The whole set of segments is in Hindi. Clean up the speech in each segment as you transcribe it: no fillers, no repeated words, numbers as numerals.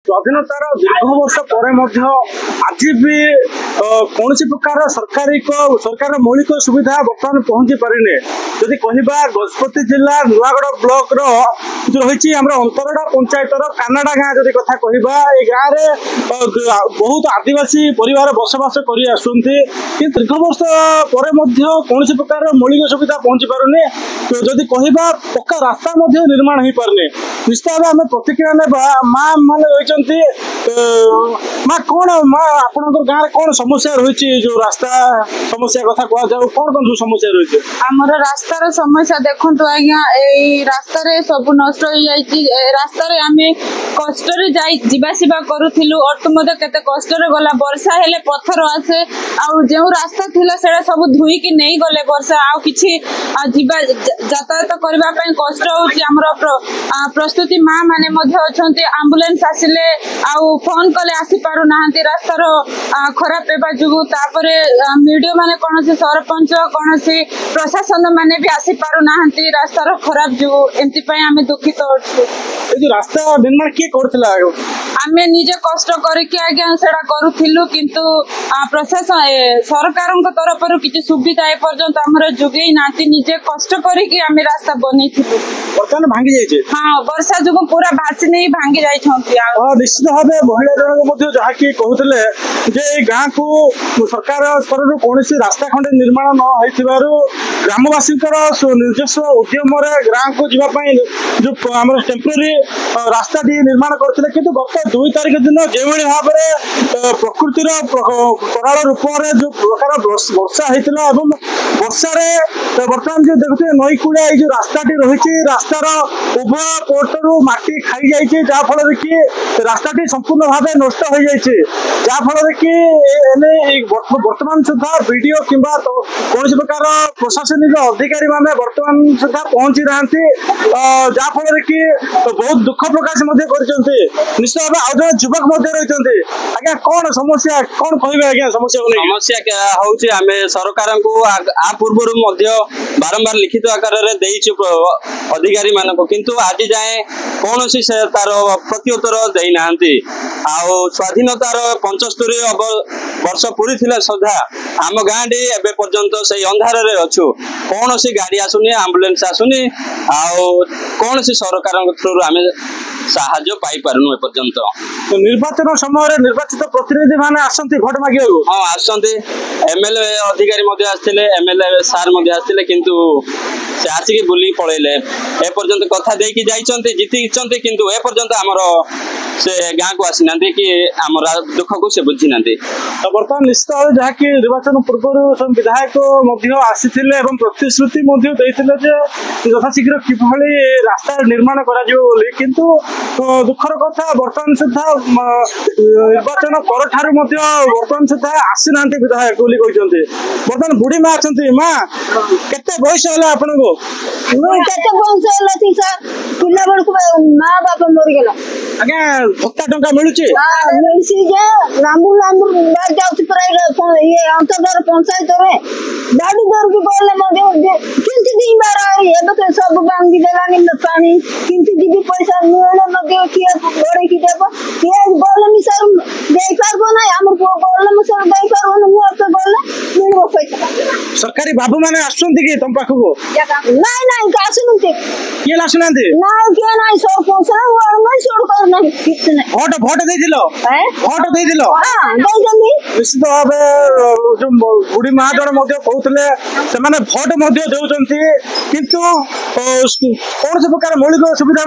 स्वाधीनतार दीर्घ वर्ष पर आज भी कौन प्रकार सरकार मौलिक सुविधा बर्तमान पहुंची पारिने जदि कहवा गजपति जिला नुआगढ़ ब्लॉक जो रही अंतरडा पंचायतर कानाडा गाँ जदि कथा कहवा ये गाँव में बहुत आदिवासी परिवार बसवास कर दीर्घ वर्ष पर कौन प्रकार मौलिक सुविधा पहुंची पारुनी जदि कहवा पक्का रास्ता निर्माण हो पारने निश्चित भाव आम प्रतिक्रिया नेबा माँ मैंने माँ कौन माँ आप गाँव में कौन समस्या रही जो रास्ता समस्या कथा कह जाऊ कौन कौन जो समस्या रही आमर रास्तार समस्या देखु आज्ञा रास्तार सब नष्ट हो जाए रास्तार आम कष्ट जावा करूँ अटो केते कष्ट गला वर्षा हेले पत्थर आसे जो रास्ता थिला सेटा सब धुईकी नहीं गले वर्षा आ किछि यातायात करने कष्ट हो प्रस्तुति माँ माने एम्बुलेंस आसिले फोन कले आसी पारु नाहंती रास्तार खराब हेबा जुगु तापरे मीडिया माने कोनोसी सरपंच कोनोसी प्रशासन माने भी आसी पारु नाहंती रास्तार खराब जुगु एंति पय आमे दुखित होछु ए जो रास्ता निर्माण के करथिला आमे निजे कष्ट करके आज्ञा सेडा करूथिलु किंतु प्रशासन सरकारक तरफरु किछि सुविधा ए पर्यंत हमर जुगेई नाती निजे कष्ट करके आमे रास्ता बनेथिलु वर्तमान भांगी जाइछे हां वर्षा जुगु पूरा भासी नहीं भांगी जाई छंती निश्चित भाव महिला जनक जहाँ कि कहते जे गाँ को सरकार स्तर कौन रास्ता खंडे निर्माण न हो ग्रामवासी निजस्व उद्यम गाँ को जावाई जो आम टेम्पोरारी रास्ता निर्माण करते कि गत 2 तारिख दिन जो भाव में प्रकृतिर कराल रूप में जो प्रकार वर्षा होता है वर्षा बर्तमान जो देखते नई कूड़ा जो रास्ता रही रास्तार उभय पोर्टरू माटी खाई जाए जहाँफल कि रास्ता संपूर्ण भाव नष्ट हो जाए जहाँफल कि बर्तमान सुधा वीडियो कि कौन प्रकार प्रशासनिक अधिकारी माने बर्तमान सुधा पहुंची ना जहाँफल कि बहुत दुख प्रकाश निश्चित भाव आज जन युवक रही आज्ञा कौन समस्या कौन कहे आज्ञा समस्या हूँ आम सरकार को आ पूर्व बारंबार लिखित आकार अधिकारी मान किंतु आज जाए कौन तार प्रत्युत्तर देना स्वाधीनतार 75 वर्ष पूरी सुधा आम गाँ टे पर्यंत से अंधार अच्छु कौन सी गाड़ी आसुनी एम्बुलेंस आसुनी कौन सी सरकार थ्रू आम साहाय्य पाई पारनु एपर्यंत निर्वाचन समय निर्वाचित प्रतिनिधि माने आसंती भोट मागे हाँ आसंती एमएलए अधिकारी आसते एमएलए सार आसते किंतु से आसिक बुली पड़ेले एपर्यंत कथा देकी जाइछन्ते जीति किंतु एपर्यंत आमर से गाँ को आसी ना कि आम दुख को से बुझी ना तो बर्तमान निश्चित भाव जहाँकि निर्वाचन पूर्व विधायक आसी प्रतिश्रुति यथाशीघ्र किभली रास्ता निर्माण किंतु दुखर कथा बर्तमान सुधा निर्वाचन पर ठारू बर्तमान सुधा आसी ना विधायक कहते बर्तमान बुढ़ी माँ अच्छा माँ केते बयस है आपन को पिला बड़को माँ बाप मरीगला आज्ञा भत्ता टंका मिलुची लांबू लांबू जाऊँ प्राइवेट ये अंतर्धर पंचायत में गाड़ी दर की बोले किंतु दी बार ये तो सब बांधी देलानी पानी किंतु दी पैसा मिलने मध्य किया बड़े की देबो ये बोले मी सर देई पारबो ना हमर को बोले मी सर देई पारबो ना मु तो बोले मिलबो पैसा सरकारी बाबू माने आसुंती कि तुम पाखु को नहीं नहीं आसुनते के आसुनांती ना के नहीं सर पैसा और मैं छोड़ कर नहीं किछ नहीं भोट देदिलो भोट देदिलो हां देई जल्दी निश्चित भाव जो बुढ़ी माँ जन कहते से भोट देउचंती किंतु कौन प्रकार मौलिक सुविधा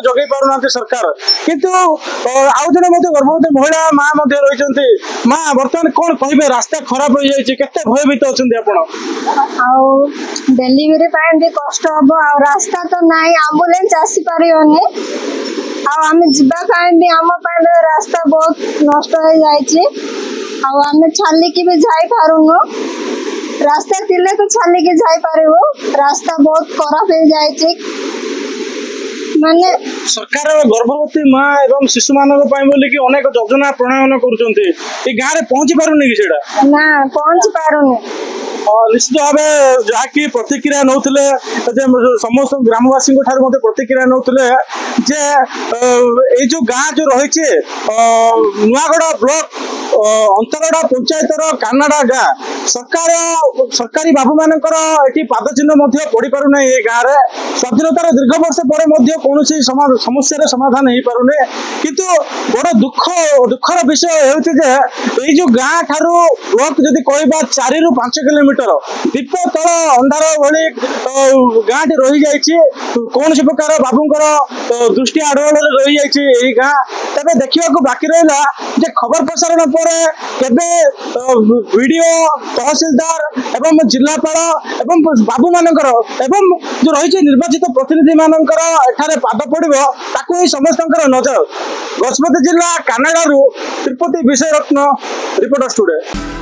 जगै पारना सरकार किंतु आउ जन गर्भवती महिला माँ रही माँ बर्तमान कौन कहे रास्ता खराब हो जाए केते भयभीत अच्छा डेलीवरी कष्ट हम रास्ता तो ना एम्बुलेंस आसी पारियोनी आम जावाई रास्ता बहुत नष्ट हो जाए आम छालिकी भी जाई पारुनु रास्ता थिले तो छालिकी जाई पारिबो रास्ता बहुत खराब हो जाए माने सरकार गर्भवती माँ एवं शिशु मानक बोली कि अनेक योजना प्रणयन करुँच गाँव में पहुंची पारुनी कि सेटा ना पहुंची पारुनी निश्चित भाव जहाँकि प्रतिक्रिया नौले समस्त ग्रामवासी प्रतिक्रिया नौले जे ये जो गाँ जो रही नुआगढ़ ब्लॉक अंतरगढ़ पंचायतर कानाडा गाँ सरकारी बाबू मान पाद चिन्ह पड़ पारना ये गाँव में स्वाधीनतार दीर्घ वर्ष पर कौन समस्या समाधान हो पारे किंतु बड़ दुखर विषय होती जो गाँ ठारू ब्लॉक जदि कहवा 4 ରୁ 5 किलोमीटर दीप तल अंधार भली गाँ टी रही जाइए कौन प्रकार बाबूंर दृष्टि आड़ोल रही जाइए गाँ तेज देखा बाकी रहा जे खबर प्रसारण पर केबे वीडियो तहसीलदार एवं जिलापाल एवं बाबू मानकर एवं जो रही निर्वाचित प्रतिनिधि मानकर एठारे पाद पड़ो ताकू ही समस्त नजर गजपति जिला कानाडारू तिरुपति विषय रत्न रिपोर्टर स्टूडियो।